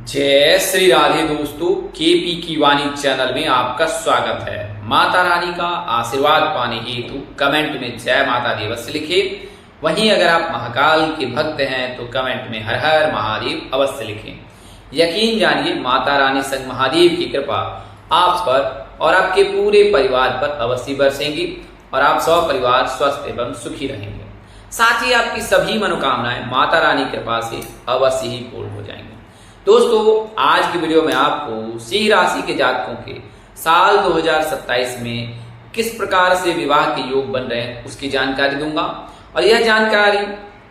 जय श्री राधे दोस्तों, केपी की वाणी चैनल में आपका स्वागत है। माता रानी का आशीर्वाद पाने हेतु कमेंट में जय माता दी अवश्य लिखें। वहीं अगर आप महाकाल के भक्त हैं तो कमेंट में हर हर महादेव अवश्य लिखें। यकीन जानिए माता रानी संग महादेव की कृपा आप पर और आपके पूरे परिवार पर अवश्य बरसेंगी और आप सब परिवार स्वस्थ एवं सुखी रहेंगे। साथ ही आपकी सभी मनोकामनाएं माता रानी कृपा से अवश्य ही पूर्ण हो जाएंगी। दोस्तों, आज की वीडियो में आपको सिंह राशि के जातकों के साल 2027 में किस प्रकार से विवाह के योग बन रहे हैं उसकी जानकारी दूंगा और यह जानकारी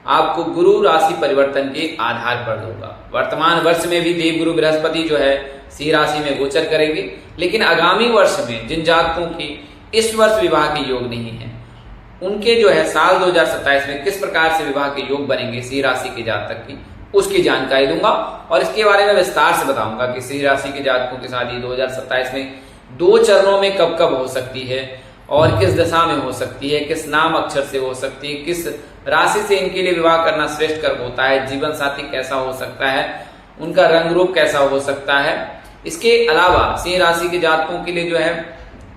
आपको गुरु राशि परिवर्तन के आधार पर दूंगा। वर्तमान वर्ष में भी देवगुरु बृहस्पति जो है सिंह राशि में गोचर करेंगे, लेकिन आगामी वर्ष में जिन जातकों के इस वर्ष विवाह के योग नहीं है उनके जो है साल 2027 में किस प्रकार से विवाह के योग बनेंगे सिंह राशि के जातक की उसकी जानकारी दूंगा और इसके बारे में विस्तार से बताऊंगा कि सिंह राशि के जातकों के शादी 2027 में 2 चरणों में कब कब हो सकती है और किस दशा में हो सकती है, किस नाम अक्षर से हो सकती है, किस राशि से इनके लिए विवाह करना श्रेष्ठ कर होता है, जीवन साथी कैसा हो सकता है, उनका रंग रूप कैसा हो सकता है। इसके अलावा सिंह राशि के जातकों के लिए जो है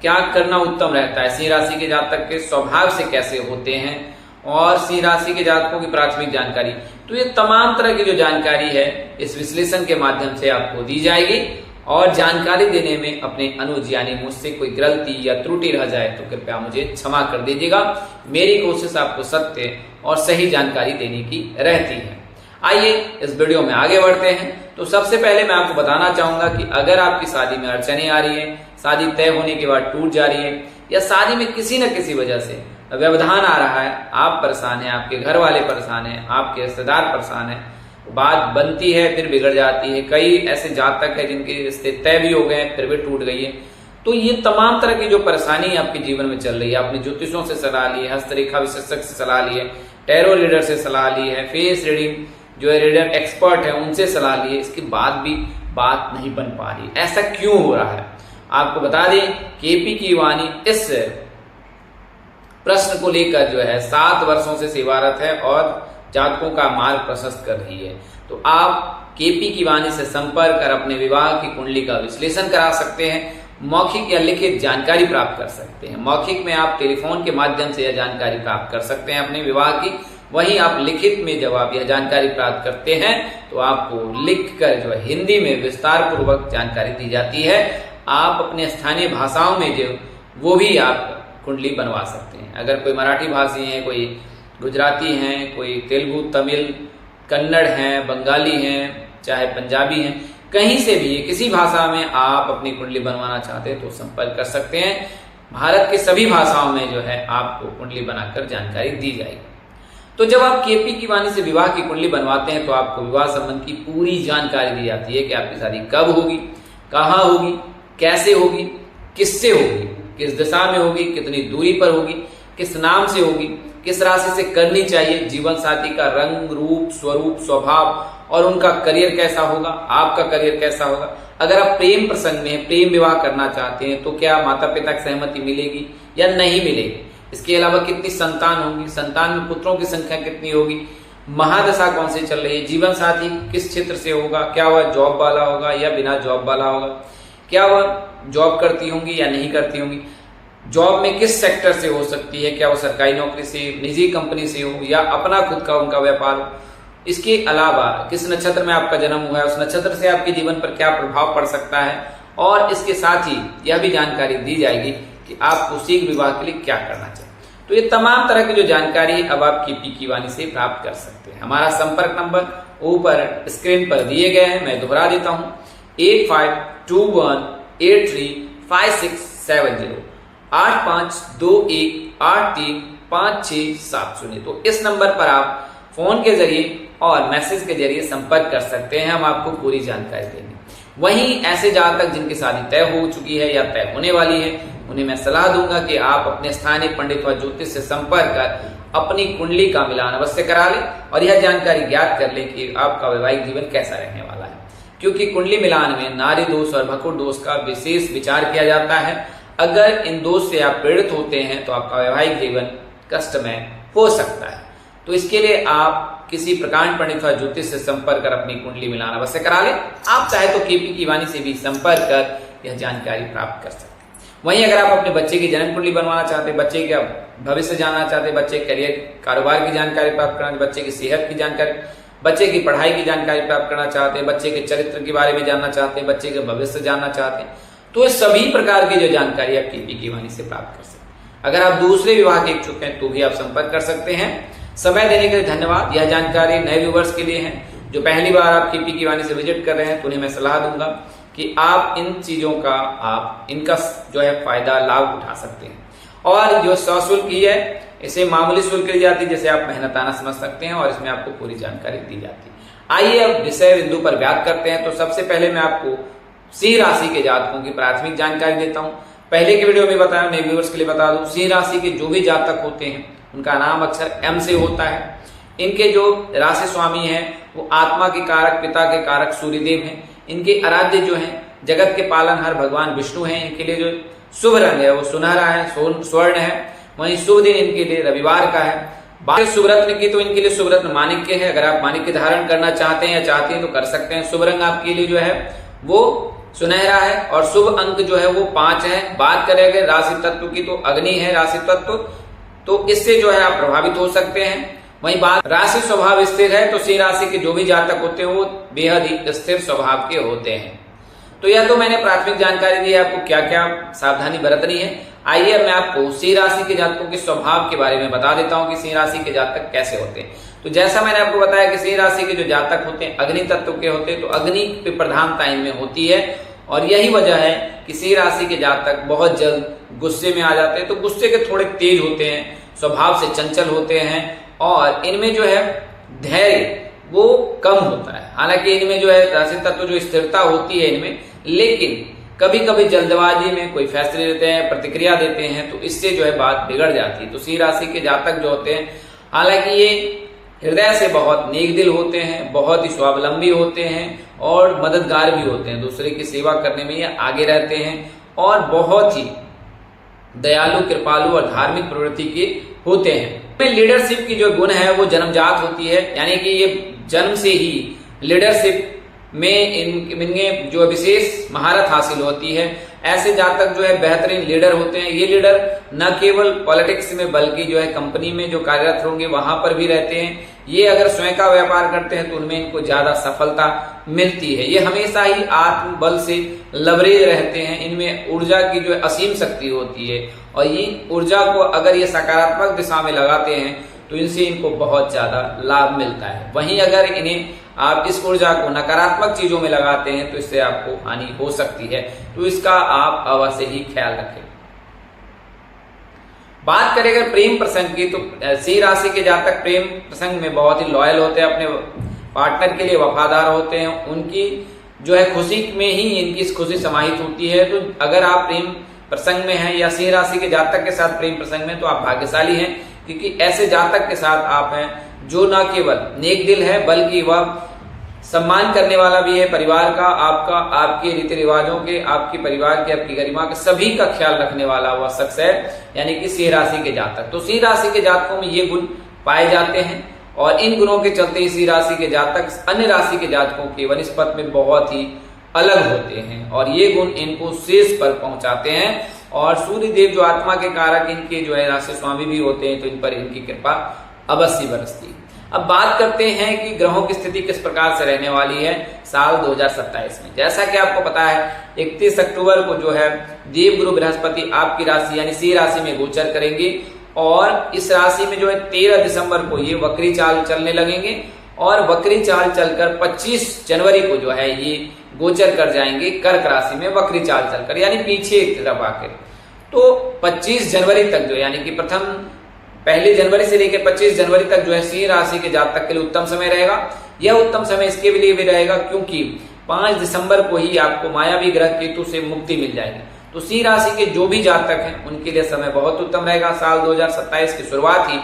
क्या करना उत्तम रहता है, सिंह राशि के जातक के स्वभाव से कैसे होते हैं और सिंह राशि के जातकों की प्राथमिक जानकारी। तो ये तमाम तरह की जो जानकारी है इस विश्लेषण के माध्यम से आपको दी जाएगी और जानकारी देने में अपने अनुज यानी मुझसे कोई गलती या त्रुटि रह जाए तो कृपया मुझे क्षमा कर दीजिएगा। मेरी कोशिश आपको सत्य और सही जानकारी देने की रहती है। आइए इस वीडियो में आगे बढ़ते हैं। तो सबसे पहले मैं आपको बताना चाहूंगा कि अगर आपकी शादी में अड़चने आ रही है, शादी तय होने के बाद टूट जा रही है या शादी में किसी न किसी वजह से व्यवधान आ रहा है, आप परेशान हैं, आपके घर वाले परेशान हैं, आपके रिश्तेदार परेशान हैं, बात बनती है फिर बिगड़ जाती है, कई ऐसे जातक है जिनके रिश्ते तय भी हो गए फिर भी टूट गई है। तो ये तमाम तरह की जो परेशानी आपके जीवन में चल रही है, आपने ज्योतिषों से सलाह ली है, हस्तरेखा विशेषज्ञ से सलाह ली है, टैरो रीडर से सलाह ली है, फेस रीडिंग जो है रीडर एक्सपर्ट है उनसे सलाह ली है, इसके बाद भी बात नहीं बन पा रही। ऐसा क्यों हो रहा है आपको बता दें। केपी की वाणी इस प्रश्न को लेकर जो है 7 वर्षों से सेवारत है और जातकों का मार्ग प्रशस्त कर रही है। तो आप केपी की वाणी से संपर्क कर अपने विवाह की कुंडली का विश्लेषण करा सकते हैं, मौखिक या लिखित जानकारी प्राप्त कर सकते हैं। मौखिक में आप टेलीफोन के माध्यम से यह जानकारी प्राप्त कर सकते हैं अपने विवाह की, वहीं आप लिखित में जब आप यह जानकारी प्राप्त करते हैं तो आपको लिख कर जो हिंदी में विस्तार पूर्वक जानकारी दी जाती है। आप अपने स्थानीय भाषाओं में जो वो भी आप कुंडली बनवा सकते हैं। अगर कोई मराठी भाषी हैं, कोई गुजराती हैं, कोई तेलुगु, तमिल, कन्नड़ हैं, बंगाली हैं, चाहे पंजाबी हैं, कहीं से भी किसी भाषा में आप अपनी कुंडली बनवाना चाहते हैं तो संपर्क कर सकते हैं। भारत के सभी भाषाओं में जो है आपको कुंडली बनाकर जानकारी दी जाएगी। तो जब आप केपी की वाणी से विवाह की कुंडली बनवाते हैं तो आपको विवाह संबंध की पूरी जानकारी दी जाती है कि आपकी शादी कब होगी, कहाँ होगी, कैसे होगी, किससे होगी, किस दिशा में होगी, कितनी दूरी पर होगी, किस नाम से होगी, किस राशि से करनी चाहिए, जीवन साथी का रंग रूप स्वरूप स्वभाव और उनका करियर कैसा होगा, आपका करियर कैसा होगा। अगर आप प्रेम प्रसंग में प्रेम विवाह करना चाहते हैं तो क्या माता पिता की सहमति मिलेगी या नहीं मिलेगी। इसके अलावा कितनी संतान होगी, संतान में पुत्रों की संख्या कितनी होगी, महादशा कौन सी चल रही है, जीवन साथी किस क्षेत्र से होगा, क्या वह जॉब वाला होगा या बिना जॉब वाला होगा, क्या वह जॉब करती होंगी या नहीं करती होंगी, जॉब में किस सेक्टर से हो सकती है, क्या वो सरकारी नौकरी से, निजी कंपनी से हो या अपना खुद का उनका व्यापार हो। इसके अलावा किस नक्षत्र में आपका जन्म हुआ है, उस नक्षत्र से आपके जीवन पर क्या प्रभाव पड़ सकता है और इसके साथ ही यह भी जानकारी दी जाएगी कि आपको शीघ्र विवाह के लिए क्या करना चाहिए। तो ये तमाम तरह की जो जानकारी अब आप केपी की वाणी से प्राप्त कर सकते हैं। हमारा संपर्क नंबर ऊपर स्क्रीन पर दिए गए हैं, मैं दोहरा देता हूँ 8521835670 8521835670। तो इस नंबर पर आप फोन के जरिए और मैसेज के जरिए संपर्क कर सकते हैं, हम आपको पूरी जानकारी देंगे। वहीं ऐसे जातक जिनकी शादी तय हो चुकी है या तय होने वाली है उन्हें मैं सलाह दूंगा कि आप अपने स्थानीय पंडित व ज्योतिष से संपर्क कर अपनी कुंडली का मिलान अवश्य करा लें और यह जानकारी ज्ञात कर लें कि आपका वैवाहिक जीवन कैसा रहने वाला है। क्योंकि कुंडली मिलान में नारी दोष और भकुर दोष का विशेष विचार किया जाता है। अगर इन दोष से आप पीड़ित होते हैं तो आपका वैवाहिक जीवन कष्टमय हो सकता है। तो इसके लिए आप किसी प्रकांड पंडित व ज्योतिष से संपर्क कर अपनी कुंडली मिलान अवश्य करा ले। आप चाहे तो केपी की वाणी से भी संपर्क कर यह जानकारी प्राप्त कर सकते हैं। वहीं अगर आप अपने बच्चे की जन्म कुंडली बनवाना चाहते हैं, बच्चे का भविष्य जानना चाहते हैं, बच्चे के करियर कारोबार की जानकारी प्राप्त करना, बच्चे की सेहत की जानकारी, बच्चे की पढ़ाई की जानकारी प्राप्त करना चाहते हैं, बच्चे के चरित्र के बारे में जानना चाहते हैं, बच्चे के भविष्य जानना चाहते हैं, तो ये सभी प्रकार की जो जानकारी आप केपी की वाणी से प्राप्त कर सकते हैं। अगर आप दूसरे विवाह के इच्छुक हैं तो भी आप संपर्क कर सकते हैं। समय देने के लिए धन्यवाद। यह जानकारी नए व्यूवर्स के लिए है। जो पहली बार आप केपी की वाणी से विजिट कर रहे हैं तो उन्हें मैं सलाह दूंगा कि आप इन चीजों का इनका जो है फायदा लाभ उठा सकते हैं। और जो सशुल्क ही है, इसे मामूली शुल्क ली जाती है, जिसे आप मेहनताना समझ सकते हैं और इसमें आपको पूरी जानकारी दी जाती है। आइए अब विषय बिंदु पर बात करते हैं। तो सबसे पहले मैं आपको सिंह राशि के जातकों की प्राथमिक जानकारी देता हूं। पहले की वीडियो में बताया, नए व्यूअर्स के लिए बता दूं, सिंह राशि के जो भी जातक होते हैं उनका नाम अक्षर एम से होता है। इनके जो राशि स्वामी हैं वो आत्मा के कारक, पिता के कारक सूर्यदेव हैं। इनके आराध्य जो हैं जगत के पालनहार भगवान विष्णु हैं। इनके लिए जो शुभ रंग है वो सुनहरा है, स्वर्ण है। वहीं शुभ दिन इनके लिए रविवार का है। बात शुभ रत्न की तो इनके लिए शुभ रत्न माणिक्य है। अगर आप माणिक्य धारण करना चाहते हैं या चाहती हैं तो कर सकते हैं। शुभ रंग आपके लिए जो है वो सुनहरा है और शुभ अंक जो है वो 5 है। बात करें अगर राशि तत्व की तो अग्नि है राशि तत्व, तो इससे जो है आप प्रभावित हो सकते हैं। वहीं बात राशि स्वभाव स्थिर है, तो सिंह राशि के जो भी जातक होते हैं वो बेहद ही स्थिर स्वभाव के होते हैं। तो यह तो मैंने प्राथमिक जानकारी दी है आपको क्या क्या सावधानी बरतनी है। आइए मैं आपको सिंह राशि के जातकों के स्वभाव के बारे में बता देता हूं कि सिंह राशि के जातक कैसे होते हैं। तो जैसा मैंने आपको बताया कि सिंह राशि के जो जातक होते हैं अग्नि तत्व के होते हैं, तो अग्नि पे प्रधानता इनमें होती है और यही वजह है कि सिंह राशि के जातक बहुत जल्द गुस्से में आ जाते हैं। तो गुस्से के थोड़े तेज होते हैं, स्वभाव से चंचल होते हैं और इनमें जो है धैर्य वो कम होता है। हालांकि इनमें जो है राशि तत्व जो स्थिरता होती है इनमें, लेकिन कभी कभी जल्दबाजी में कोई फैसले लेते हैं, प्रतिक्रिया देते हैं, तो इससे जो है बात बिगड़ जाती है। तो सिंह राशि के जातक जो होते हैं, हालांकि ये हृदय से बहुत नेक दिल होते हैं, बहुत ही स्वावलंबी होते हैं और मददगार भी होते हैं। दूसरे की सेवा करने में ये आगे रहते हैं और बहुत ही दयालु, कृपालु और धार्मिक प्रवृत्ति के होते हैं। लीडरशिप की जो गुण है वो जन्मजात होती है, यानी कि ये जन्म से ही लीडरशिप में इनमें जो विशेष महारत हासिल होती है। ऐसे जातक जो है बेहतरीन लीडर होते हैं। ये लीडर न केवल पॉलिटिक्स में बल्कि जो है कंपनी में जो कार्यरत होंगे वहां पर भी रहते हैं। ये अगर स्वयं का व्यापार करते हैं तो उनमें इनको ज्यादा सफलता मिलती है। ये हमेशा ही आत्मबल से लबरेज रहते हैं। इनमें ऊर्जा की जो असीम शक्ति होती है और ये ऊर्जा को अगर ये सकारात्मक दिशा में लगाते हैं तो इनसे इनको बहुत ज्यादा लाभ मिलता है। वहीं अगर इन्हें आप इस ऊर्जा को नकारात्मक चीजों में लगाते हैं तो इससे आपको हानि हो सकती है। तो इसका आप अवश्य ही ख्याल रखें। बात करें अगर प्रेम प्रसंग की, तो सिंह राशि के जातक प्रेम प्रसंग में बहुत ही लॉयल होते हैं, अपने पार्टनर के लिए वफादार होते हैं। उनकी जो है खुशी में ही इनकी खुशी समाहित होती है। तो अगर आप प्रेम प्रसंग में हैं या सिंह राशि के जातक के साथ प्रेम प्रसंग में, तो आप भाग्यशाली हैं, क्योंकि ऐसे जातक के साथ आप हैं जो न केवल नेक दिल है बल्कि वह सम्मान करने वाला भी है परिवार का, आपका, आपके रीति रिवाजों के, आपके परिवार के, आपकी गरिमा के, सभी का ख्याल रखने वाला वह शख्स है, यानी कि सिंह राशि के जातक। तो सिंह राशि के जातकों में ये गुण पाए जाते हैं और इन गुणों के चलते ही सिंह राशि के जातक अन्य राशि के जातकों के वनस्पत में बहुत ही अलग होते हैं और ये गुण इनको शीर्ष पर पहुंचाते हैं। और सूर्य देव जो आत्मा के कारक इनके जो है राशि स्वामी भी होते हैं, तो इन पर इनकी कृपा अवश्य बरसती है। अब बात करते हैं कि ग्रहों की स्थिति किस प्रकार से रहने वाली है साल 2027 में। जैसा कि आपको पता है 31 अक्टूबर को जो है देवगुरु बृहस्पति आपकी राशि यानी सिंह राशि में गोचर करेंगे और इस राशि में जो है 13 दिसंबर को ये वक्री चाल चलने लगेंगे और वक्री चाल चलकर 25 जनवरी को जो है ये गोचर कर जाएंगे कर्क राशि में वक्री चाल चलकर, यानी पीछे एक तरफ आकर। तो 25 जनवरी तक जो यानी कि प्रथम 1 जनवरी से लेकर 25 जनवरी तक जो है सिंह राशि के जातक के लिए उत्तम समय रहेगा। यह उत्तम समय इसके लिए भी रहेगा क्योंकि 5 दिसंबर को ही आपको मायावी ग्रह केतु से मुक्ति मिल जाएगी। तो सिंह राशि के जो भी जातक हैं उनके लिए समय बहुत उत्तम रहेगा। साल 2027 की शुरुआत ही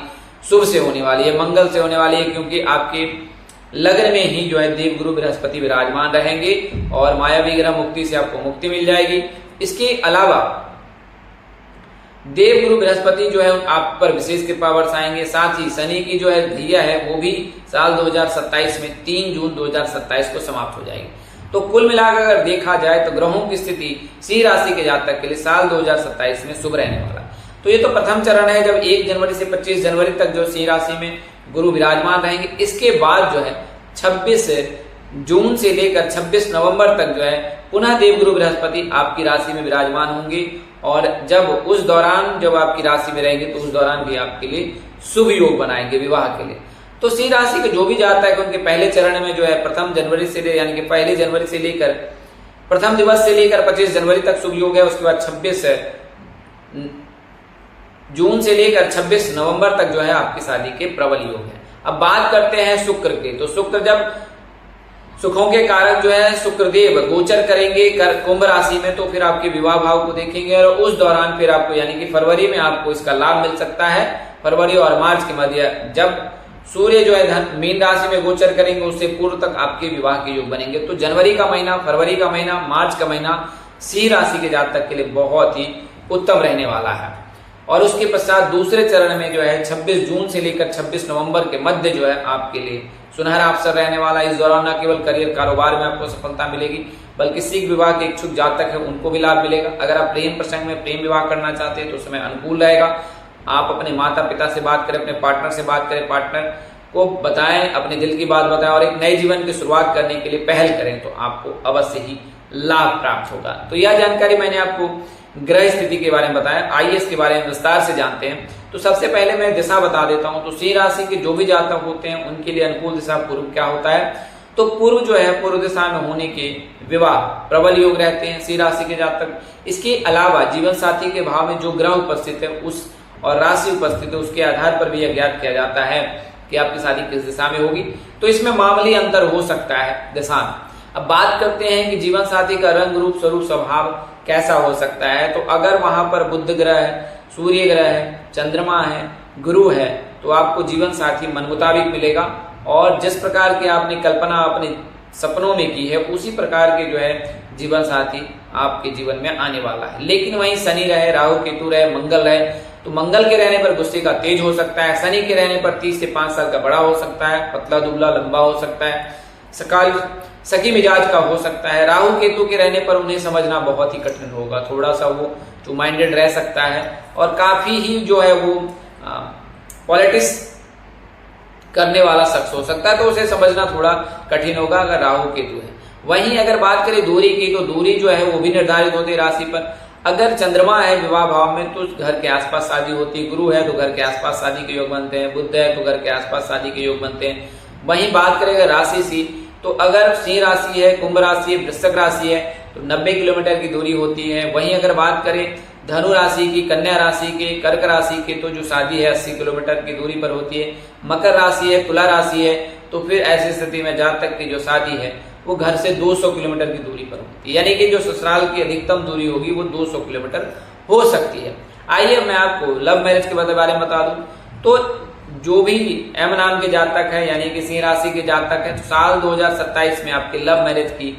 शुभ से होने वाली है, मंगल से होने वाली है, क्योंकि आपके लग्न में ही जो है देवगुरु बृहस्पति विराजमान रहेंगे और मायावी ग्रह मुक्ति से आपको मुक्ति मिल जाएगी। इसके अलावा देव गुरु बृहस्पति जो है आप पर विशेष कृपा बरसाएंगे। साथ ही शनि की जो है धैर्य है वो भी साल 2027 में 3 जून 2027 को समाप्त हो जाएगी। तो कुल मिलाकर अगर देखा जाए तो ग्रहों की स्थिति सिंह राशि के जातक के लिए साल 2027 में शुभ रहने वाला। तो ये तो प्रथम चरण है, जब 1 जनवरी से 25 जनवरी तक जो सिंह राशि में गुरु विराजमान रहेंगे। इसके बाद जो है 26 जून से लेकर 26 नवंबर तक जो है पुनः देवगुरु बृहस्पति आपकी राशि में विराजमान होंगे, और जब उस दौरान जब आपकी राशि में रहेंगे तो उस दौरान भी आपके लिए शुभ योग बनाएंगे विवाह के लिए। तो सिंह राशि के जो भी जातक है उनके पहले चरण में जो है प्रथम जनवरी से यानी कि पहली जनवरी से लेकर प्रथम दिवस से लेकर 25 जनवरी तक शुभ योग है। उसके बाद 26 जून से लेकर 26 नवंबर तक जो है आपकी शादी के प्रबल योग है। अब बात करते हैं शुक्र के। तो शुक्र जब सुखों के कारक जो है शुक्रदेव गोचर करेंगे कुंभ राशि में, तो फिर आपके विवाह भाव को देखेंगे और उस दौरान फिर आपको यानी कि फरवरी में आपको इसका लाभ मिल सकता है। फरवरी और मार्च के मध्य जब सूर्य जो है मीन राशि में गोचर करेंगे उससे पूर्व तक आपके विवाह के योग बनेंगे। तो जनवरी का महीना, फरवरी का महीना, मार्च का महीना सिंह राशि के जातक के लिए बहुत ही उत्तम रहने वाला है। और उसके पश्चात दूसरे चरण में जो है 26 जून से लेकर 26 नवंबर के मध्य जो है आपके लिए सुनहरा अवसर रहने वाला है। इस दौरान न केवल करियर कारोबार में आपको सफलता मिलेगी, बल्कि शीघ्र विवाह के इच्छुक जातक है उनको भी लाभ मिलेगा। अगर आप प्रेम प्रसंग में प्रेम विवाह करना चाहते हैं तो समय अनुकूल रहेगा। आप अपने माता पिता से बात करें, अपने पार्टनर से बात करें, पार्टनर को बताएं, अपने दिल की बात बताएं और एक नए जीवन की शुरुआत करने के लिए पहल करें तो आपको अवश्य ही लाभ प्राप्त होगा। तो यह जानकारी मैंने आपको ग्रह स्थिति के बारे में बताया। आइए इसके बारे में विस्तार से जानते हैं। तो सबसे पहले मैं दिशा बता देता हूं। तो सिंह राशि के जो भी जातक होते हैं उनके लिए अनुकूल दिशा पूर्व क्या होता है। तो पूर्व जो है पूर्व दिशा में होने के विवाह प्रबल योग रहते हैं सिंह राशि के जातक। इसके अलावा जीवन साथी के भाव में जो ग्रह उपस्थित है उस और राशि उपस्थित है उसके आधार पर भी यह ज्ञात किया जाता है कि आपकी शादी किस दिशा में होगी। तो इसमें मामूली अंतर हो सकता है दिशा में। अब बात करते हैं कि जीवन साथी का रंग रूप स्वरूप स्वभाव कैसा हो सकता है। तो अगर वहां पर बुध ग्रह है, सूर्य ग्रह है, चंद्रमा है, गुरु है, तो आपको जीवन साथी मन मुताबिक मिलेगा और जिस प्रकार की आपने कल्पना अपने सपनों में की है उसी प्रकार के जो है जीवन साथी आपके जीवन में आने वाला है। लेकिन वहीं शनि रहे, राहु केतु रहे, मंगल रहे, तो मंगल के रहने पर गुस्से का तेज हो सकता है। शनि के रहने पर 30 से 5 साल का बड़ा हो सकता है, पतला दुबला लंबा हो सकता है, सकी मिजाज का हो सकता है। राहु केतु के रहने पर उन्हें समझना बहुत ही कठिन होगा, थोड़ा सा वो टू माइंडेड रह सकता है और काफी ही जो है वो पॉलिटिक्स करने वाला शख्स हो सकता है, तो उसे समझना थोड़ा कठिन होगा अगर राहु केतु है। वहीं अगर बात करें दूरी की, तो दूरी जो है वो भी निर्धारित होती है राशि पर। अगर चंद्रमा है विवाह भाव में तो घर के आसपास शादी होती है, गुरु है तो घर के आसपास शादी के योग बनते हैं, बुध है तो घर के आसपास शादी के योग बनते हैं। वहीं बात करें राशि सी, तो अगर सिंह राशि है, कुंभ राशि है, वृश्चिक राशि है तो 90 किलोमीटर की दूरी होती है। वहीं अगर बात करें धनु राशि की, कन्या राशि के, कर्क राशि के, तो जो शादी है 80 किलोमीटर की दूरी पर होती है। मकर राशि है, तुला राशि है, तो फिर ऐसी स्थिति में जातक की जो शादी है वो घर से 200 किलोमीटर की दूरी पर होती है, यानी कि जो ससुराल की अधिकतम दूरी होगी वो 200 किलोमीटर हो सकती है। आइए मैं आपको लव मैरिज के बारे में बता दूं। तो जो भी एम नाम के जातक है यानी कि सिंह राशि के जातक है, तो साल 2027 में आपके लव मैरिज की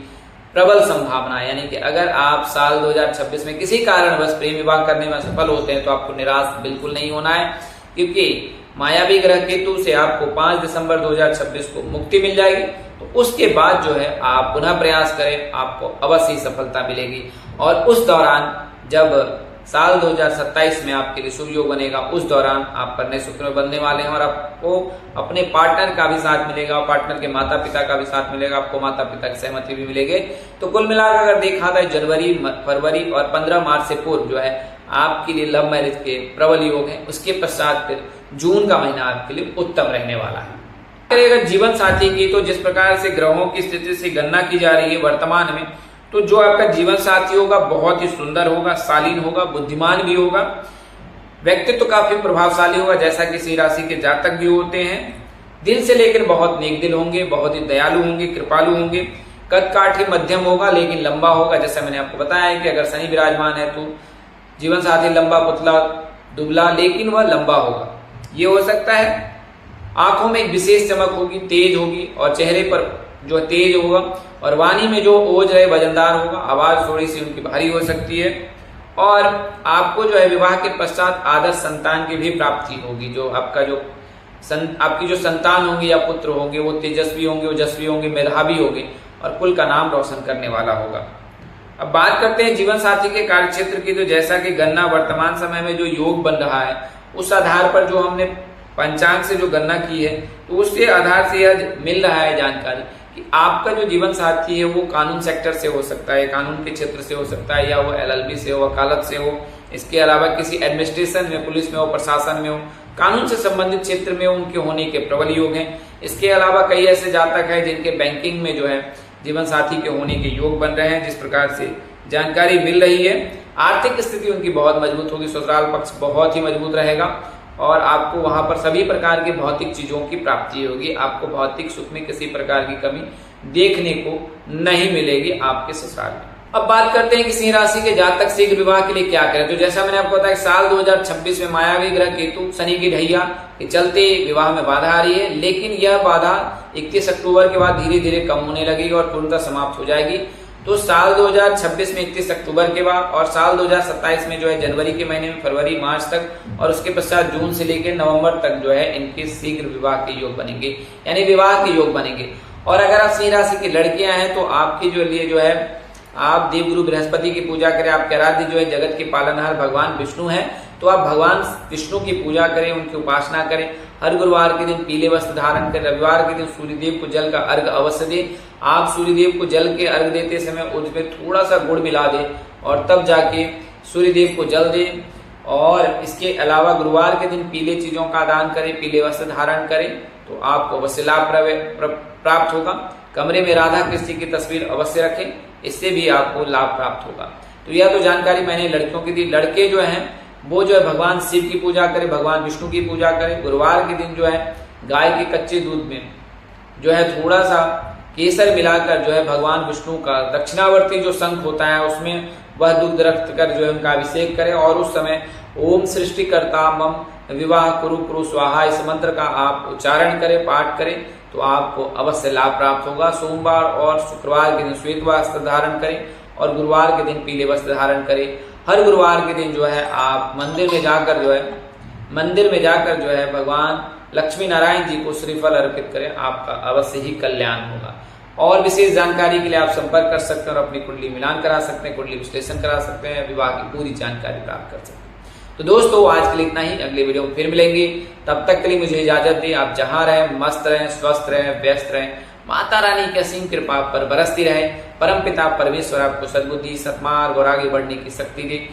प्रबल संभावना है। यानी कि अगर आप साल 2026 में किसी कारणवश प्रेम विवाह करने में सफल होते हैं तो आपको निराश बिल्कुल नहीं होना है, क्योंकि मायावी ग्रह केतु से आपको 5 दिसंबर 2026 को मुक्ति मिल जाएगी। तो उसके बाद जो है आप पुनः प्रयास करें, आपको अवश्य सफलता मिलेगी। और उस दौरान जब साल 2027 में आपके लिए शुभ योग बनेगा, उस दौरान आप कन्या सूत्र में बनने वाले हैं और आपको अपने पार्टनर का भी साथ मिलेगा और पार्टनर के माता पिता का भी साथ मिलेगा, आपको माता पिता की सहमति भी मिलेगी। तो कुल मिलाकर अगर देखा जाए जनवरी, फरवरी और 15 मार्च से पूर्व जो है आपके लिए लव मैरिज के प्रबल योग है। उसके पश्चात फिर जून का महीना आपके लिए उत्तम रहने वाला है। अगर जीवन साथी की, तो जिस प्रकार से ग्रहों की स्थिति से गणना की जा रही है वर्तमान में, तो जो आपका जीवन साथी होगा बहुत ही सुंदर होगा, शालीन होगा, बुद्धिमान भी होगा, व्यक्तित्व काफी प्रभावशाली होगा जैसा कि सिंह राशि के जातक भी होते हैं। दिल से लेकर बहुत नेक दिल होंगे, बहुत ही दयालु होंगे, कृपालु होंगे। कद काठी मध्यम होगा लेकिन लंबा होगा। जैसा मैंने आपको बताया है कि अगर शनि विराजमान है तो जीवन साथी लंबा पुतला दुबला लेकिन वह लंबा होगा, ये हो सकता है। आंखों में एक विशेष चमक होगी, तेज होगी और चेहरे पर जो तेज होगा और वाणी में जो ओज रहे वजनदार होगा। आवाज थोड़ी सी उनकी भारी हो सकती है और आपको जो है विवाह के पश्चात आदर्श संतान की भी प्राप्ति होगी। जो आपका जो आपकी जो संतान होंगे या पुत्र होंगे वो तेजस्वी होंगे, ओजस्वी होंगे, मेधावी होंगे और कुल का नाम रोशन करने वाला होगा। अब बात करते हैं जीवन साथी के कार्य क्षेत्र की। तो जैसा कि गणना वर्तमान समय में जो योग बन रहा है उस आधार पर जो हमने पंचांग से जो गणना की है तो उसके आधार से यह मिल रहा है जानकारी कि आपका जो जीवन साथी है वो कानून सेक्टर से हो सकता है, कानून के क्षेत्र से हो सकता है, या वो LLB से हो, वकालत से हो, इसके अलावा किसी एडमिनिस्ट्रेशन में, पुलिस में हो, प्रशासन में हो, कानून से संबंधित क्षेत्र में उनके होने के प्रबल योग हैं। इसके अलावा कई ऐसे जातक हैं जिनके बैंकिंग में जो है जीवन साथी के होने के योग बन रहे हैं। जिस प्रकार से जानकारी मिल रही है, आर्थिक स्थिति उनकी बहुत मजबूत होगी, ससुराल पक्ष बहुत ही मजबूत रहेगा और आपको वहां पर सभी प्रकार की भौतिक चीजों की प्राप्ति होगी। आपको भौतिक सुख में किसी प्रकार की कमी देखने को नहीं मिलेगी आपके ससुराल में। अब बात करते हैं कि सिंह राशि के जातक शीघ्र विवाह के लिए क्या करें। तो जैसा मैंने आपको बताया साल 2026 में मायावी ग्रह केतु शनि की ढैया के चलते विवाह में बाधा आ रही है, लेकिन यह बाधा 31 अक्टूबर के बाद धीरे धीरे कम होने लगेगी और पूर्णतः समाप्त हो जाएगी। तो साल 2026 में 31 अक्टूबर के बाद और साल 2027 में जो है जनवरी के महीने में, फरवरी मार्च तक और उसके पश्चात जून से लेकर नवंबर तक जो है इनके शीघ्र विवाह के योग बनेंगे, यानी विवाह के योग बनेंगे। और अगर आप सिंह राशि की लड़कियां हैं तो आपके जो लिए जो है आप देवगुरु बृहस्पति की पूजा करें। आपके आराध्य जो है जगत के पालनहार भगवान विष्णु हैं, तो आप भगवान विष्णु की पूजा करें, उनकी उपासना करें। हर गुरुवार के दिन पीले वस्त्र धारण करें। रविवार के दिन सूर्यदेव को जल का अर्घ अवश्य दें। आप सूर्यदेव को जल के अर्घ देते समय उसमें थोड़ा सा गुड़ मिला दें और तब जाके सूर्यदेव को जल दें। और इसके अलावा गुरुवार के दिन पीले चीजों का दान करें, पीले वस्त्र धारण करें, तो आपको अवश्य लाभ प्राप्त होगा। कमरे में राधा कृष्ण की तस्वीर अवश्य रखें, इससे भी आपको लाभ प्राप्त होगा। तो यह तो जानकारी मैंने लड़कियों की दी। लड़के जो हैं वो जो है भगवान शिव की पूजा करें, भगवान विष्णु की पूजा करें। गुरुवार के दिन जो है गाय के कच्चे दूध में जो है थोड़ा सा केसर मिलाकर जो है भगवान विष्णु का दक्षिणावर्ती जो शंख होता है उसमें वह दूध रख कर जो है उनका अभिषेक करें और उस समय ओम सृष्टिकर्ता मम विवाह कुरु कुरु स्वाहा इस मंत्र का आप उच्चारण करें, पाठ करें, तो आपको अवश्य लाभ प्राप्त होगा। सोमवार और शुक्रवार के दिन श्वेत वस्त्र धारण करें और गुरुवार के दिन पीले वस्त्र धारण करें। हर गुरुवार के दिन जो है आप मंदिर में जाकर जो है भगवान लक्ष्मी नारायण जी को श्रीफल अर्पित करें, आपका अवश्य ही कल्याण होगा। और विशेष जानकारी के लिए आप संपर्क कर सकते हैं और अपनी कुंडली मिलान करा सकते हैं, कुंडली विश्लेषण करा सकते हैं, विवाह की पूरी जानकारी प्राप्त कर सकते हैं। तो दोस्तों आज के लिए इतना ही, अगले वीडियो में फिर मिलेंगे। तब तक के लिए मुझे इजाजत दें। आप जहां रहें मस्त रहें, स्वस्थ रहें, व्यस्त रहें। माता रानी की असीम कृपा पर बरसती रहे। परमपिता परमेश्वर आपको सद्बुद्धि, सत्मार्ग और आगे बढ़ने की शक्ति दे।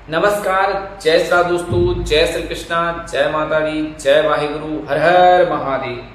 नमस्कार, जय श्री दोस्तों, जय श्री कृष्णा, जय माता दी, जय वाहिगुरु, हर हर महादेव।